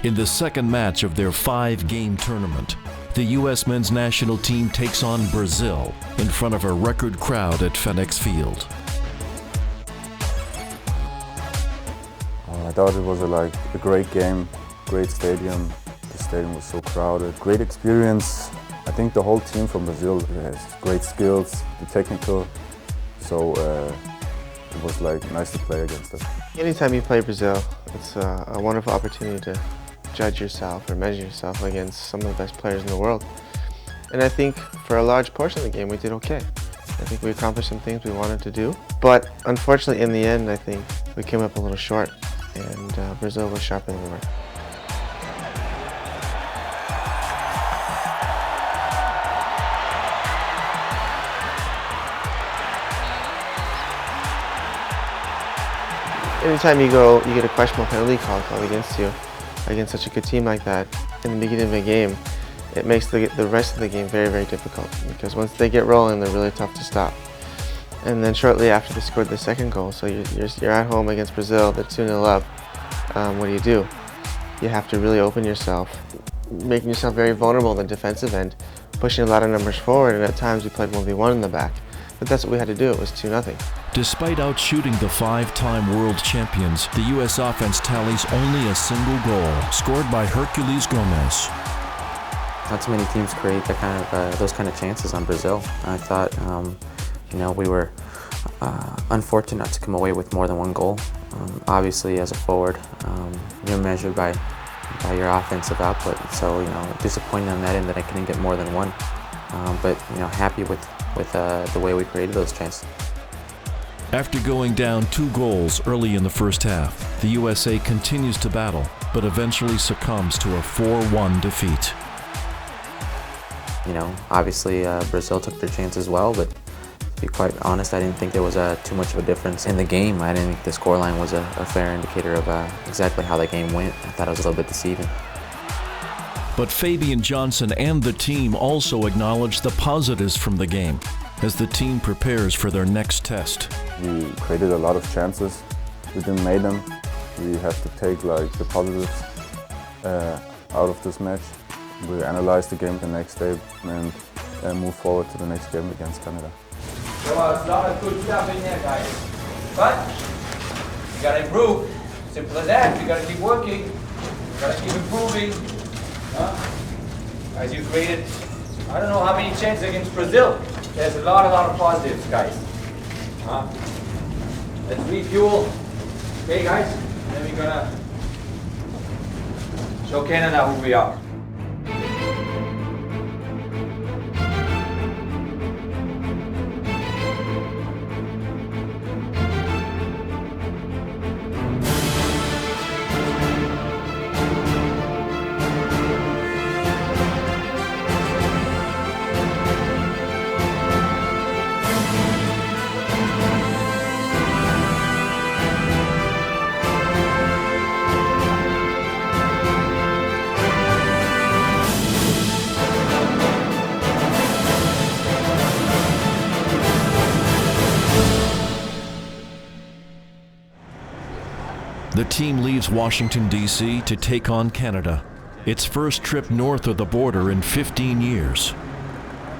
In the second match of their 5-game tournament, the U.S. men's national team takes on Brazil in front of a record crowd at FedEx Field. I thought it was a great game, great stadium. The stadium was so crowded. Great experience. I think the whole team from Brazil has great skills, the technical. So it was nice to play against them. Anytime you play Brazil, it's a wonderful opportunity to judge yourself or measure yourself against some of the best players in the world. And I think for a large portion of the game we did okay. I think we accomplished some things we wanted to do. But unfortunately in the end I think we came up a little short and Brazil was sharper than we were. Anytime you get a questionable penalty call called against you, against such a good team like that, in the beginning of a game, it makes the rest of the game very, very difficult because once they get rolling, they're really tough to stop. And then shortly after they scored the second goal, so you're at home against Brazil, they're 2-0 up, what do? You have to really open yourself, making yourself very vulnerable in the defensive end, pushing a lot of numbers forward, and at times we played 1v1 in the back. But that's what we had to do, it was 2-0. Despite outshooting the 5-time world champions, the U.S. offense tallies only a single goal, scored by Herculez Gomez. Not too many teams create those kind of chances on Brazil. I thought, we were unfortunate not to come away with more than one goal. Obviously, as a forward, you're measured by your offensive output. So, disappointed on that end that I couldn't get more than one. But happy with the way we created those chances. After going down 2 goals early in the first half, the USA continues to battle, but eventually succumbs to a 4-1 defeat. Obviously Brazil took their chances well, but to be quite honest, I didn't think there was too much of a difference in the game. I didn't think the scoreline was a fair indicator of exactly how the game went. I thought it was a little bit deceiving. But Fabian Johnson and the team also acknowledge the positives from the game as the team prepares for their next test. We created a lot of chances. We didn't make them. We have to take the positives out of this match. We analyze the game the next day and move forward to the next game against Canada. There was a lot of good stuff in there, guys. But you gotta improve. Simple as that. You gotta keep working. You gotta keep improving. As you created, I don't know how many chances against Brazil. There's a lot of positives, guys. Let's refuel. Okay, guys? And then we're gonna show Canada who we are. The team leaves Washington, D.C. to take on Canada, its first trip north of the border in 15 years.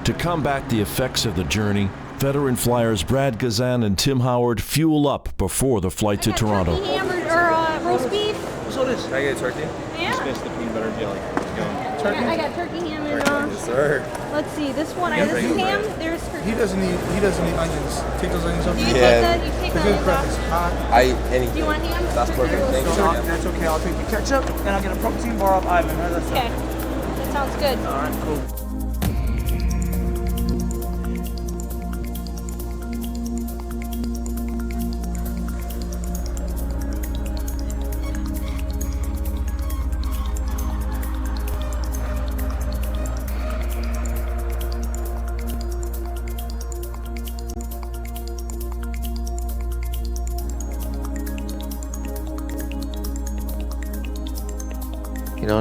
To combat the effects of the journey, veteran flyers Brad Gazan and Tim Howard fuel up before the flight to Toronto. Turkey hamburger or roast beef. So this. Can I get a turkey? Yeah. Just miss the peanut butter jelly. Turkey? I got turkey ham and Yes, sir. let's see, this one, this is ham, there's turkey. He doesn't eat onions. Take those onions off. Do you Yeah. take the, you take The the good onions crap off? is hot. Anything. Do you want ham? That's perfect. Thank you. So that's okay. I'll take the ketchup and I'll get a protein bar off Ivan. How's that sound? Okay, that sounds good. All right, cool.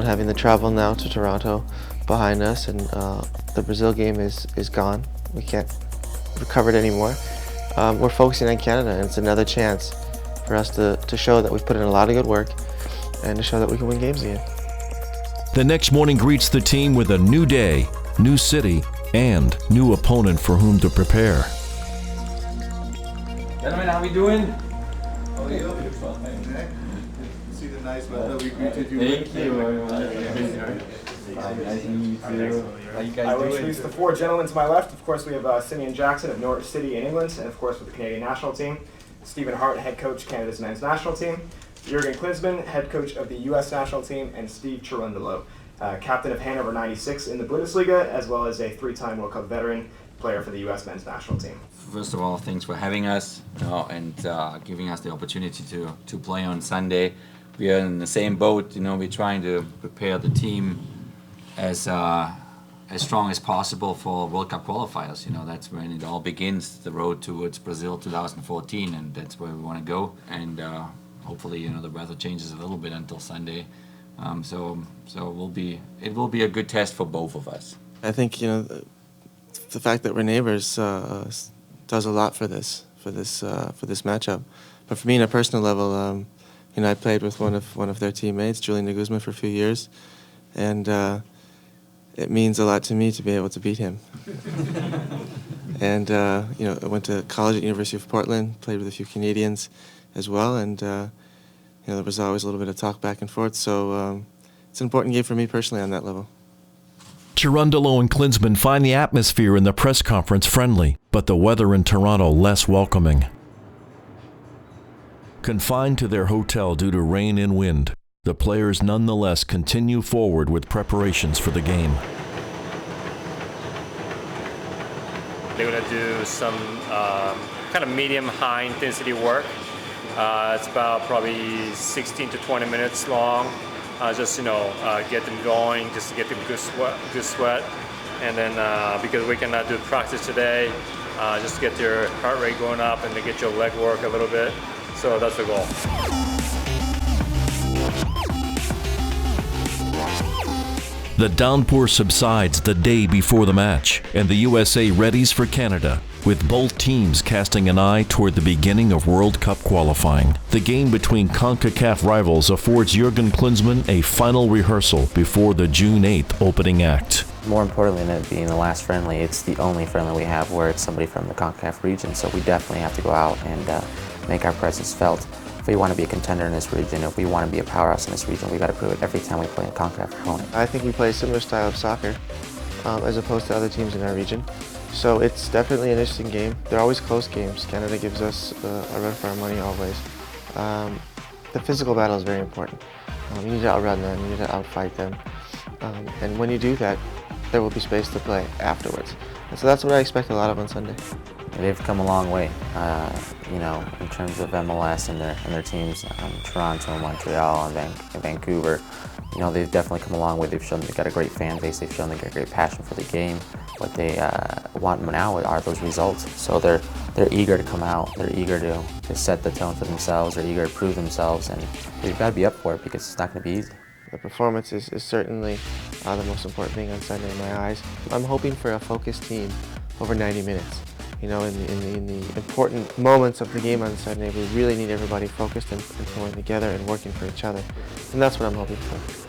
Having the travel now to Toronto behind us, and the Brazil game is gone. We can't recover it anymore. We're focusing on Canada, and it's another chance for us to show that we've put in a lot of good work and to show that we can win games again. The next morning greets the team with a new day, new city, and new opponent for whom to prepare. Gentlemen, how we doing? How are you? See the nice weather we greeted you Thank with? you. Nice to meet you. How you guys I will doing? introduce the four gentlemen to my left. Of course, we have Simeon Jackson of Norwich City in England, and of course with the Canadian national team. Stephen Hart, head coach, Canada's men's national team. Jurgen Klinsmann, head coach of the U.S. national team, and Steve Cherundolo, captain of Hannover 96 in the Bundesliga, as well as a three-time World Cup veteran, player for the U.S. men's national team. First of all, thanks for having us, and giving us the opportunity to play on Sunday. We are in the same boat, we're trying to prepare the team as strong as possible for World Cup qualifiers. That's when it all begins, the road towards Brazil 2014, and that's where we want to go. And hopefully, the weather changes a little bit until Sunday. So it will be a good test for both of us. I think the fact that we're neighbors does a lot for this matchup. But for me, on a personal level, I played with one of their teammates, Julian Nagusma, for a few years, and it means a lot to me to be able to beat him. And I went to college at University of Portland, played with a few Canadians as well, and there was always a little bit of talk back and forth. So it's an important game for me personally on that level. Cherundolo and Klinsmann find the atmosphere in the press conference friendly, but the weather in Toronto less welcoming. Confined to their hotel due to rain and wind, the players nonetheless continue forward with preparations for the game. They're going to do some kind of medium-high intensity work. It's about probably 16 to 20 minutes long. Just get them going, just to get them good sweat, and then because we cannot do practice today, just to get your heart rate going up and to get your leg work a little bit. So that's the goal. The downpour subsides the day before the match, and the USA readies for Canada, with both teams casting an eye toward the beginning of World Cup qualifying. The game between CONCACAF rivals affords Jurgen Klinsmann a final rehearsal before the June 8th opening act. More importantly than it being the last friendly, it's the only friendly we have where it's somebody from the CONCACAF region, so we definitely have to go out and make our presence felt. If we want to be a contender in this region, if we want to be a powerhouse in this region, we got to prove it every time we play a CONCACAF opponent. I think we play a similar style of soccer as opposed to other teams in our region. So it's definitely an interesting game. They're always close games. Canada gives us a run for our money always. The physical battle is very important. You need to outrun them, you need to outfight them. And when you do that, there will be space to play afterwards. And so that's what I expect a lot of on Sunday. They've come a long way, in terms of MLS and their teams, Toronto, Montreal, and Vancouver. They've definitely come a long way. They've shown they've got a great fan base. They've shown they've got a great passion for the game. What they want now are those results. So they're eager to come out. They're eager to set the tone for themselves. They're eager to prove themselves, and they've got to be up for it because it's not going to be easy. The performance is certainly the most important thing on Sunday in my eyes. I'm hoping for a focused team over 90 minutes. In the important moments of the game on Sunday, we really need everybody focused and pulling together and working for each other. And that's what I'm hoping for.